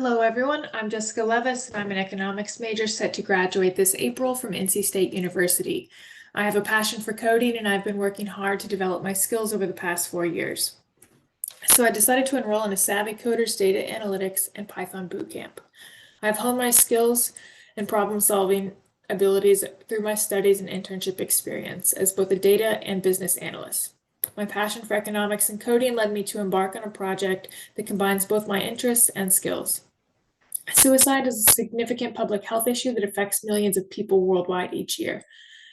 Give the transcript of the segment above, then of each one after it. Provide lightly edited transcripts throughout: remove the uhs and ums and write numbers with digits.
Hello, everyone. I'm Jessica Levis, and I'm an economics major set to graduate this April from NC State University. I have a passion for coding, and I've been working hard to develop my skills over the past 4 years. So I decided to enroll in a Savvy Coders Data Analytics and Python Bootcamp. I've honed my skills and problem-solving abilities through my studies and internship experience as both a data and business analyst. My passion for economics and coding led me to embark on a project that combines both my interests and skills. Suicide is a significant public health issue that affects millions of people worldwide each year.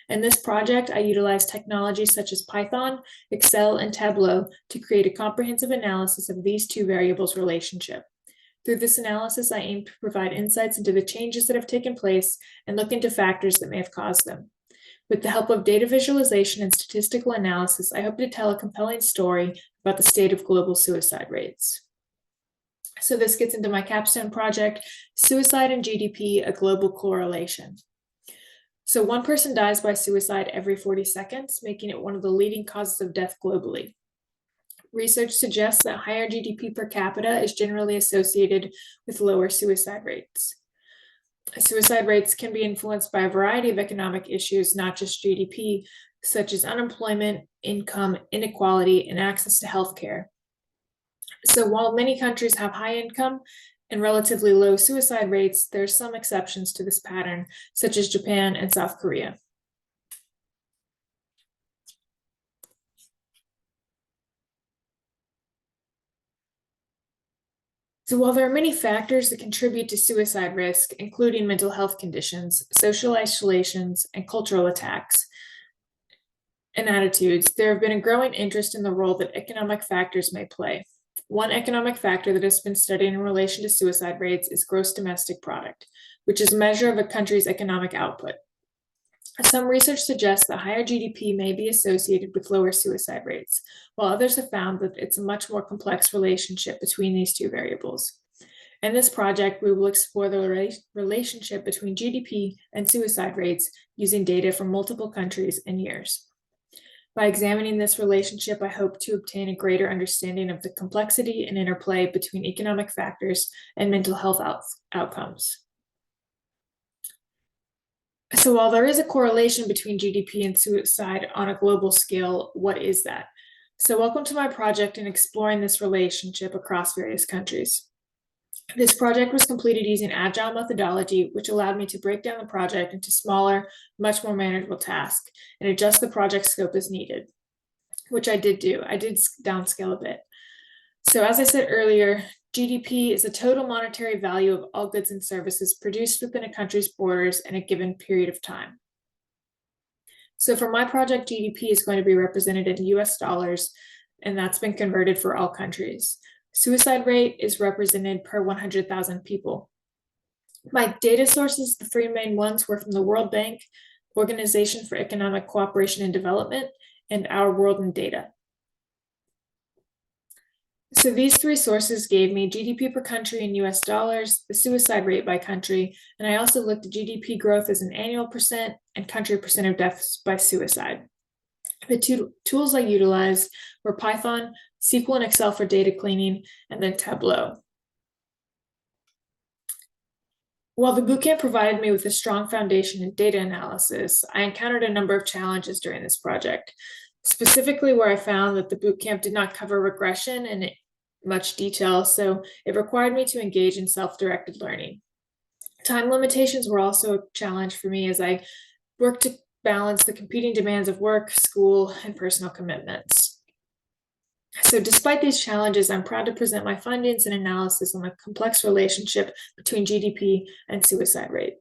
In this project, I utilize technologies such as Python, Excel, and Tableau to create a comprehensive analysis of these two variables' relationship. Through this analysis, I aim to provide insights into the changes that have taken place and look into factors that may have caused them. With the help of data visualization and statistical analysis, I hope to tell a compelling story about the state of global suicide rates. So this gets into my capstone project, Suicide and GDP, a Global Correlation. So one person dies by suicide every 40 seconds, making it one of the leading causes of death globally. Research suggests that higher GDP per capita is generally associated with lower suicide rates. Suicide rates can be influenced by a variety of economic issues, not just GDP, such as unemployment, income, inequality, and access to healthcare. So while many countries have high income and relatively low suicide rates, there are some exceptions to this pattern, such as Japan and South Korea. So while there are many factors that contribute to suicide risk, including mental health conditions, social isolations, and cultural attacks and attitudes, there have been a growing interest in the role that economic factors may play. One economic factor that has been studied in relation to suicide rates is gross domestic product, which is a measure of a country's economic output. Some research suggests that higher GDP may be associated with lower suicide rates, while others have found that it's a much more complex relationship between these two variables. In this project, we will explore the relationship between GDP and suicide rates using data from multiple countries and years. By examining this relationship, I hope to obtain a greater understanding of the complexity and interplay between economic factors and mental health outcomes. So while there is a correlation between GDP and suicide on a global scale, what is that? So welcome to my project in exploring this relationship across various countries. This project was completed using agile methodology, which allowed me to break down the project into smaller, much more manageable tasks and adjust the project scope as needed, which I did do. I did downscale a bit. So as I said earlier, GDP is the total monetary value of all goods and services produced within a country's borders in a given period of time. So for my project, GDP is going to be represented in US dollars, and that's been converted for all countries. Suicide rate is represented per 100,000 people. My data sources, the three main ones, were from the World Bank, Organization for Economic Cooperation and Development, and Our World in Data. So these three sources gave me GDP per country in US dollars, the suicide rate by country, and I also looked at GDP growth as an annual percent and country percent of deaths by suicide. The two tools I utilized were Python, SQL and Excel for data cleaning, and then Tableau. While the bootcamp provided me with a strong foundation in data analysis, I encountered a number of challenges during this project, specifically where I found that the bootcamp did not cover regression in much detail, so it required me to engage in self-directed learning. Time limitations were also a challenge for me as I worked to balance the competing demands of work, school, and personal commitments. So despite these challenges, I'm proud to present my findings and analysis on the complex relationship between GDP and suicide rate.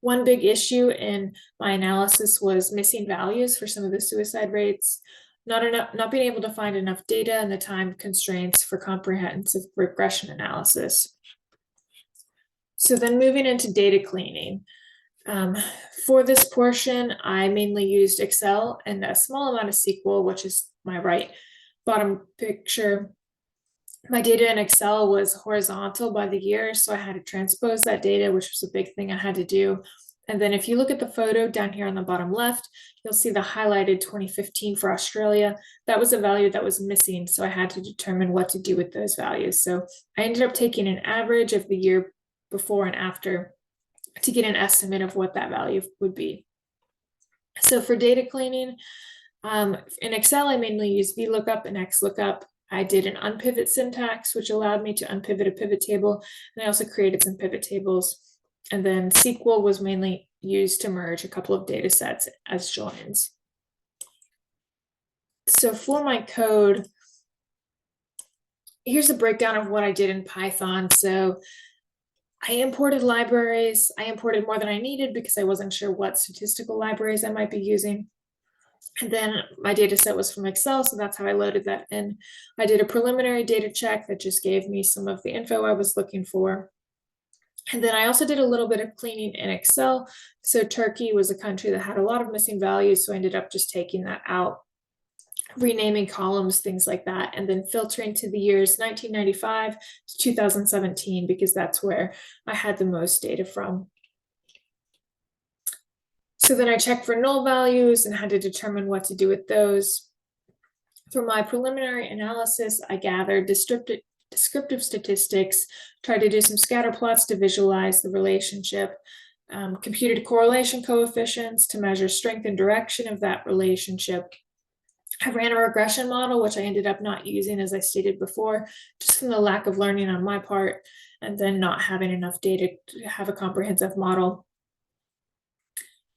One big issue in my analysis was missing values for some of the suicide rates, not being able to find enough data, and the time constraints for comprehensive regression analysis. So then moving into data cleaning. For this portion, I mainly used Excel and a small amount of SQL, which is my right bottom picture. My data in Excel was horizontal by the year, so I had to transpose that data, which was a big thing I had to do. And then if you look at the photo down here on the bottom left, you'll see the highlighted 2015 for Australia. That was a value that was missing, so I had to determine what to do with those values. So I ended up taking an average of the year before and after to get an estimate of what that value would be. So for data cleaning, in Excel, I mainly use VLOOKUP and XLOOKUP. I did an unpivot syntax, which allowed me to unpivot a pivot table, and I also created some pivot tables. And then SQL was mainly used to merge a couple of data sets as joins. So for my code, here's a breakdown of what I did in Python. So I imported libraries. I imported more than I needed because I wasn't sure what statistical libraries I might be using. And then my data set was from Excel, so that's how I loaded that in. I did a preliminary data check that just gave me some of the info I was looking for. And then I also did a little bit of cleaning in Excel. So Turkey was a country that had a lot of missing values, so I ended up just taking that out, renaming columns, things like that, and then filtering to the years 1995 to 2017 because that's where I had the most data from. So then I checked for null values and had to determine what to do with those. For my preliminary analysis, I gathered descriptive statistics, tried to do some scatter plots to visualize the relationship, computed correlation coefficients to measure strength and direction of that relationship. I ran a regression model, which I ended up not using, as I stated before, just from the lack of learning on my part, and then not having enough data to have a comprehensive model.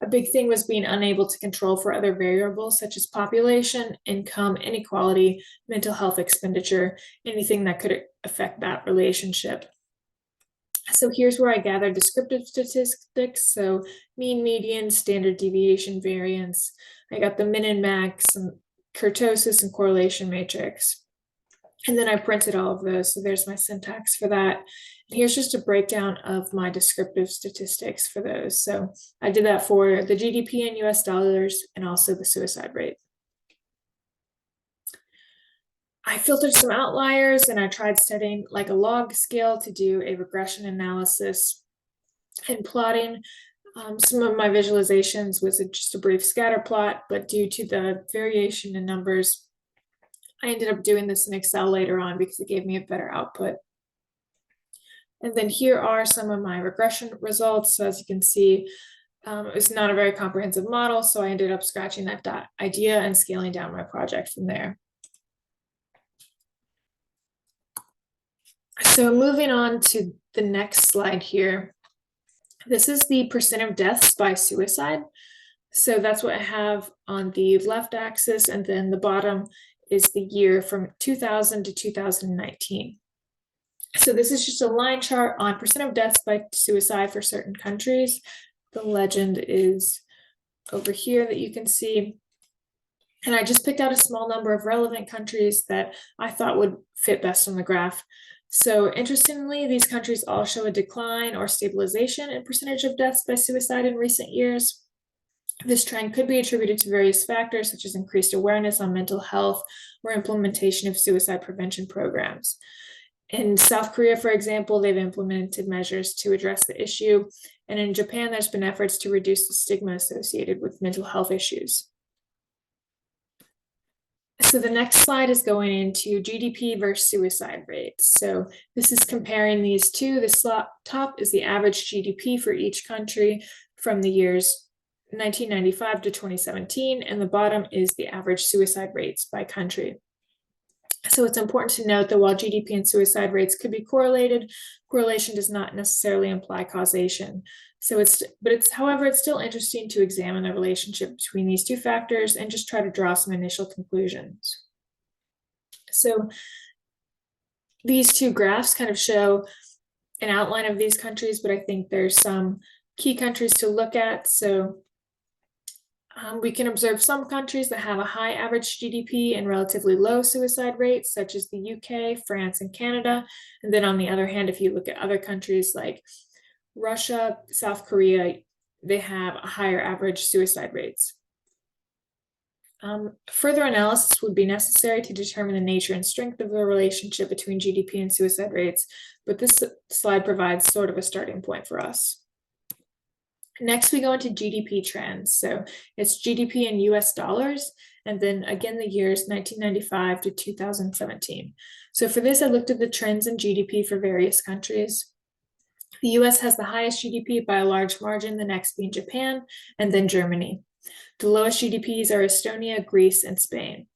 A big thing was being unable to control for other variables such as population, income, inequality, mental health expenditure, anything that could affect that relationship. So here's where I gathered descriptive statistics. So mean, median, standard deviation, variance. I got the min and max, and kurtosis and correlation matrix. And then I printed all of those. So there's my syntax for that. And here's just a breakdown of my descriptive statistics for those. So I did that for the GDP in US dollars and also the suicide rate. I filtered some outliers and I tried studying like a log scale to do a regression analysis and plotting. Some of my visualizations was just a brief scatter plot, but due to the variation in numbers, I ended up doing this in Excel later on because it gave me a better output. And then here are some of my regression results. So as you can see, it's not a very comprehensive model, so I ended up scratching that idea and scaling down my project from there. So moving on to the next slide here. This is the percent of deaths by suicide. So that's what I have on the left axis, and then the bottom is the year from 2000 to 2019. So this is just a line chart on percent of deaths by suicide for certain countries. The legend is over here that you can see. And I just picked out a small number of relevant countries that I thought would fit best on the graph. So interestingly, these countries all show a decline or stabilization in percentage of deaths by suicide in recent years. This trend could be attributed to various factors such as increased awareness on mental health or implementation of suicide prevention programs. In South Korea, for example, they've implemented measures to address the issue. And in Japan, there's been efforts to reduce the stigma associated with mental health issues. So the next slide is going into GDP versus suicide rates. So this is comparing these two. The top is the average GDP for each country from the years 1995 to 2017, and the bottom is the average suicide rates by country. So it's important to note that while GDP and suicide rates could be correlated, correlation does not necessarily imply causation. However, it's still interesting to examine the relationship between these two factors and just try to draw some initial conclusions. So these two graphs kind of show an outline of these countries, but I think there's some key countries to look at. So we can observe some countries that have a high average GDP and relatively low suicide rates, such as the UK, France, and Canada. And then on the other hand, if you look at other countries like Russia, South Korea, they have a higher average suicide rates. Further analysis would be necessary to determine the nature and strength of the relationship between GDP and suicide rates, but this slide provides sort of a starting point for us. Next, we go into GDP trends. So it's GDP in US dollars, and then again, the years 1995 to 2017. So for this, I looked at the trends in GDP for various countries. The US has the highest GDP by a large margin, the next being Japan, and then Germany. The lowest GDPs are Estonia, Greece, and Spain.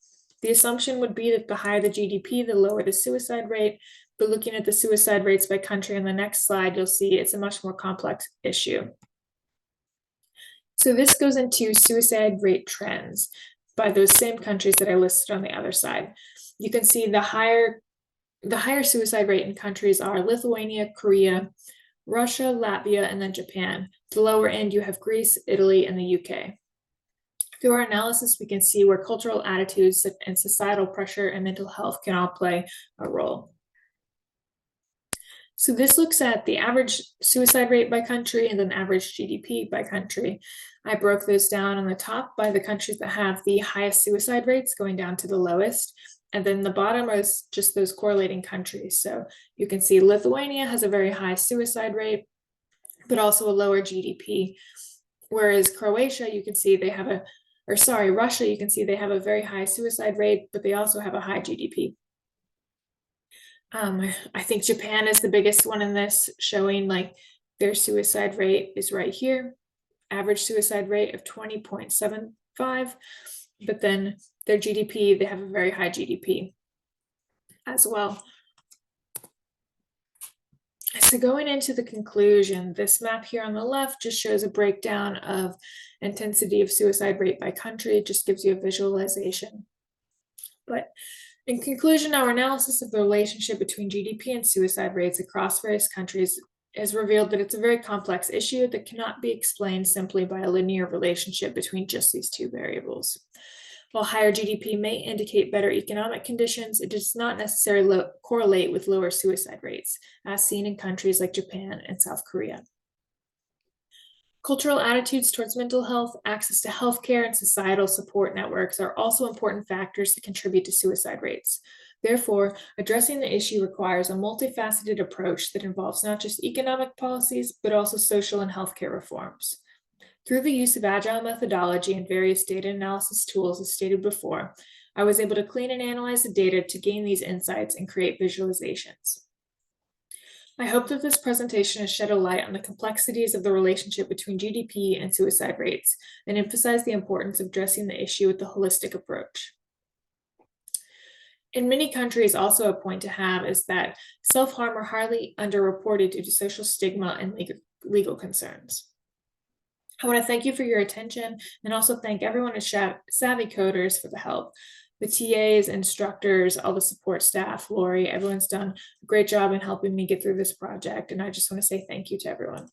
The assumption would be that the higher the GDP, the lower the suicide rate. But looking at the suicide rates by country on the next slide, you'll see it's a much more complex issue. So this goes into suicide rate trends by those same countries that I listed on the other side. You can see the higher suicide rate in countries are Lithuania, Korea, Russia, Latvia, and then Japan. The lower end, you have Greece, Italy, and the UK. Through our analysis, we can see where cultural attitudes and societal pressure and mental health can all play a role. So this looks at the average suicide rate by country and then average GDP by country. I broke those down on the top by the countries that have the highest suicide rates going down to the lowest. And then the bottom is just those correlating countries. So you can see Lithuania has a very high suicide rate, but also a lower GDP. Whereas Croatia, you can see they have Russia, you can see they have a very high suicide rate, but they also have a high GDP. I think Japan is the biggest one in this, showing like their suicide rate is right here, average suicide rate of 20.75, but then their GDP, they have a very high GDP as well. So going into the conclusion, this map here on the left just shows a breakdown of intensity of suicide rate by country. It just gives you a visualization. But in conclusion, our analysis of the relationship between GDP and suicide rates across various countries has revealed that it's a very complex issue that cannot be explained simply by a linear relationship between just these two variables. While higher GDP may indicate better economic conditions, it does not necessarily correlate with lower suicide rates, as seen in countries like Japan and South Korea. Cultural attitudes towards mental health, access to healthcare, and societal support networks are also important factors that contribute to suicide rates. Therefore, addressing the issue requires a multifaceted approach that involves not just economic policies, but also social and healthcare reforms. Through the use of agile methodology and various data analysis tools, as stated before, I was able to clean and analyze the data to gain these insights and create visualizations. I hope that this presentation has shed a light on the complexities of the relationship between GDP and suicide rates and emphasized the importance of addressing the issue with a holistic approach. In many countries, also a point to have is that self-harm are highly underreported due to social stigma and legal concerns. I want to thank you for your attention and also thank everyone at Savvy Coders for the help. The TAs, instructors, all the support staff, Lori, everyone's done a great job in helping me get through this project. And I just want to say thank you to everyone.